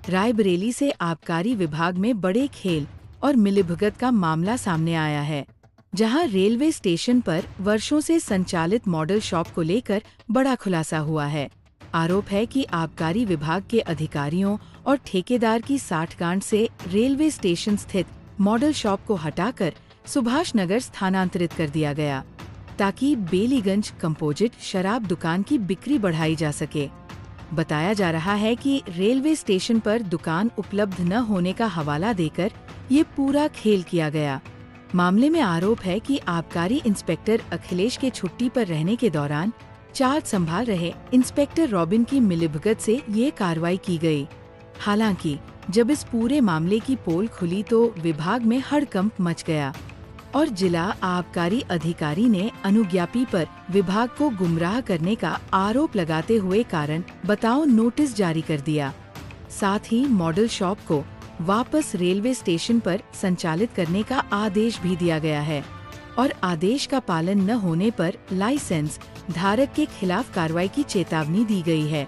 रायबरेली से आबकारी विभाग में बड़े खेल और मिलीभगत का मामला सामने आया है, जहां रेलवे स्टेशन पर वर्षों से संचालित मॉडल शॉप को लेकर बड़ा खुलासा हुआ है। आरोप है कि आबकारी विभाग के अधिकारियों और ठेकेदार की साठगांठ से रेलवे स्टेशन स्थित मॉडल शॉप को हटाकर सुभाष नगर स्थानांतरित कर दिया गया, ताकि बेलीगंज कंपोजिट शराब दुकान की बिक्री बढ़ाई जा सके। बताया जा रहा है कि रेलवे स्टेशन पर दुकान उपलब्ध न होने का हवाला देकर ये पूरा खेल किया गया। मामले में आरोप है कि आबकारी इंस्पेक्टर अखिलेश के छुट्टी पर रहने के दौरान चार्ज संभाल रहे इंस्पेक्टर रॉबिन की मिलीभगत से ये कार्रवाई की गई। हालांकि जब इस पूरे मामले की पोल खुली तो विभाग में हड़कंप मच गया और जिला आबकारी अधिकारी ने अनुज्ञापी पर विभाग को गुमराह करने का आरोप लगाते हुए कारण बताओ नोटिस जारी कर दिया। साथ ही मॉडल शॉप को वापस रेलवे स्टेशन पर संचालित करने का आदेश भी दिया गया है और आदेश का पालन न होने पर लाइसेंस धारक के खिलाफ कार्रवाई की चेतावनी दी गई है।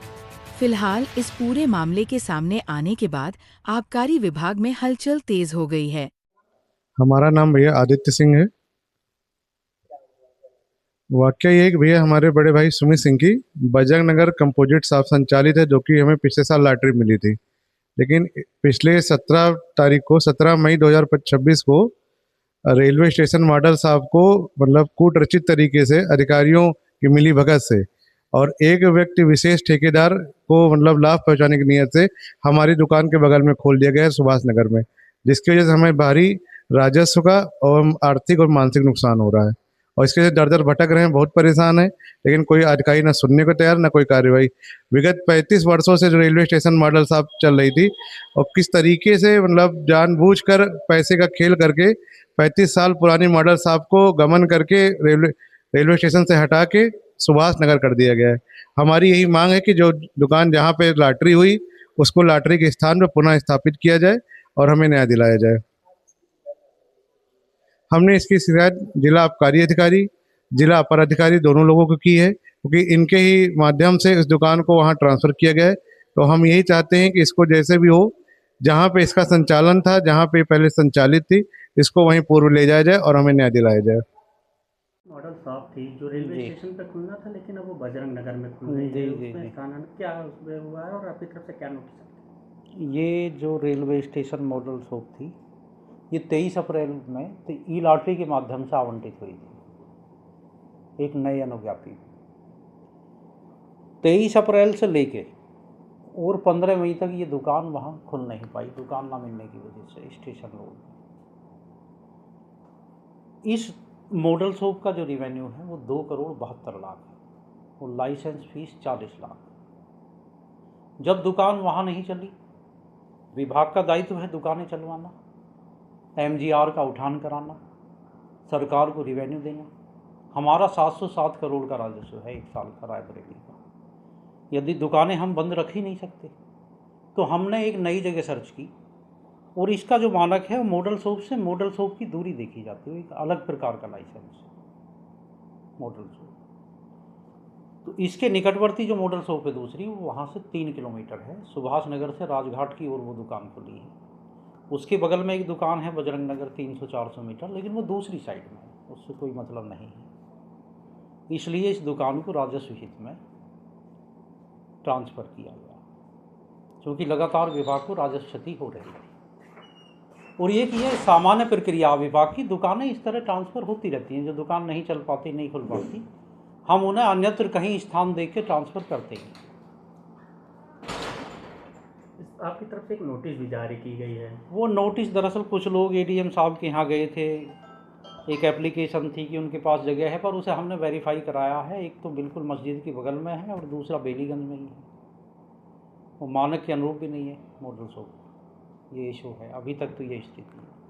फिलहाल इस पूरे मामले के सामने आने के बाद आबकारी विभाग में हलचल तेज हो गई है। हमारा नाम भैया आदित्य सिंह है। वाकया ये है कि भैया हमारे बड़े भाई सुमित सिंह की बजरंग नगर कंपोजिट शॉप संचालित है, जो कि हमें पिछले साल लॉटरी मिली थी। लेकिन पिछले 17 तारीख को 17 मई 2026 को रेलवे स्टेशन मॉडल साहब को मतलब कूटरचित तरीके से अधिकारियों की मिली भगत से और एक व्यक्ति विशेष ठेकेदार को मतलब लाभ पहुंचाने की नीयत से हमारी दुकान के बगल में खोल दिया गया है सुभाष नगर में, जिसकी वजह से हमें भारी राजस्व का और आर्थिक और मानसिक नुकसान हो रहा है और इसके से दर दर भटक रहे हैं, बहुत परेशान है। लेकिन कोई अधिकारी न सुनने को तैयार न कोई कार्रवाई। विगत 35 वर्षों से जो रेलवे स्टेशन मॉडल साहब चल रही थी और किस तरीके से मतलब जानबूझकर पैसे का खेल करके 35 साल पुरानी मॉडल साहब को गमन करके रेलवे स्टेशन से हटा के सुभाष नगर कर दिया गया है। हमारी यही मांग है कि जो दुकान जहाँ पे लॉटरी हुई उसको लॉटरी के स्थान पर पुनः स्थापित किया जाए और हमें न्याय दिलाया जाए। हमने इसकी शिकायत जिला आबकारी अधिकारी, जिला अपर अधिकारी दोनों लोगों को की है, क्योंकि इनके ही माध्यम से इस दुकान को वहाँ ट्रांसफ़र किया गया है। तो हम यही चाहते हैं कि इसको जैसे भी हो, जहाँ पे इसका संचालन था, जहाँ पे पहले संचालित थी, इसको वहीं पूर्व ले जाया जाए और हमें न्याय दिलाया जाए। मॉडल शॉप थी जो रेलवे जी। स्टेशन पे खुलना था, लेकिन अब वो बजरंग नगर में खुल रही जी, है। जी, उसमें जी। कारण क्या उसमें हुआ है और आपकी तरफ से क्या नोटिस है? ये जो रेलवे स्टेशन मॉडल शॉप थी, ये 23 अप्रैल में ई लॉटरी के माध्यम से आवंटित हुई थी एक नए अनुज्ञापी। 23 अप्रैल से लेके और 15 मई तक ये दुकान वहाँ खुल नहीं पाई, दुकान ना मिलने की वजह से स्टेशन रोड में। इस मॉडल शॉप का जो रिवेन्यू है वो 2,72,00,000 है और लाइसेंस फीस 40 लाख। जब दुकान वहाँ नहीं चली, विभाग का दायित्व है दुकानें चलवाना, एमजीआर का उठान कराना, सरकार को रिवेन्यू देना। हमारा 707 करोड़ का राजस्व है एक साल का रायबरेली का। यदि दुकानें हम बंद रख ही नहीं सकते तो हमने एक नई जगह सर्च की और इसका जो मानक है वो मॉडल शॉप से मॉडल शॉप की दूरी देखी जाती है, एक अलग प्रकार का लाइसेंस मॉडल शॉप। तो इसके निकटवर्ती जो मॉडल शॉप है दूसरी, वो वहाँ से 3 किलोमीटर है, सुभाष नगर से राजघाट की ओर वो दुकान खुली है। उसके बगल में एक दुकान है बजरंग नगर 300-400 मीटर, लेकिन वो दूसरी साइड में है, उससे कोई मतलब नहीं है। इसलिए इस दुकान को राजस्व हित में ट्रांसफ़र किया गया, क्योंकि लगातार विभाग को राजस्व क्षति हो रही है। और ये कि यह सामान्य प्रक्रिया, विभाग की दुकानें इस तरह ट्रांसफ़र होती रहती हैं। जो दुकान नहीं चल पाती, नहीं खुल पाती, हम उन्हें अन्यत्र कहीं स्थान दे के ट्रांसफ़र करते हैं। आपकी तरफ से एक नोटिस भी जारी की गई है। वो नोटिस दरअसल कुछ लोग एडीएम साहब के यहाँ गए थे, एक एप्लीकेशन थी कि उनके पास जगह है, पर उसे हमने वेरीफाई कराया है। एक तो बिल्कुल मस्जिद के बगल में है और दूसरा बेलीगंज में ही है, वो मानक के अनुरूप भी नहीं है मॉडल शॉप। ये इशू है, अभी तक तो ये स्थिति है।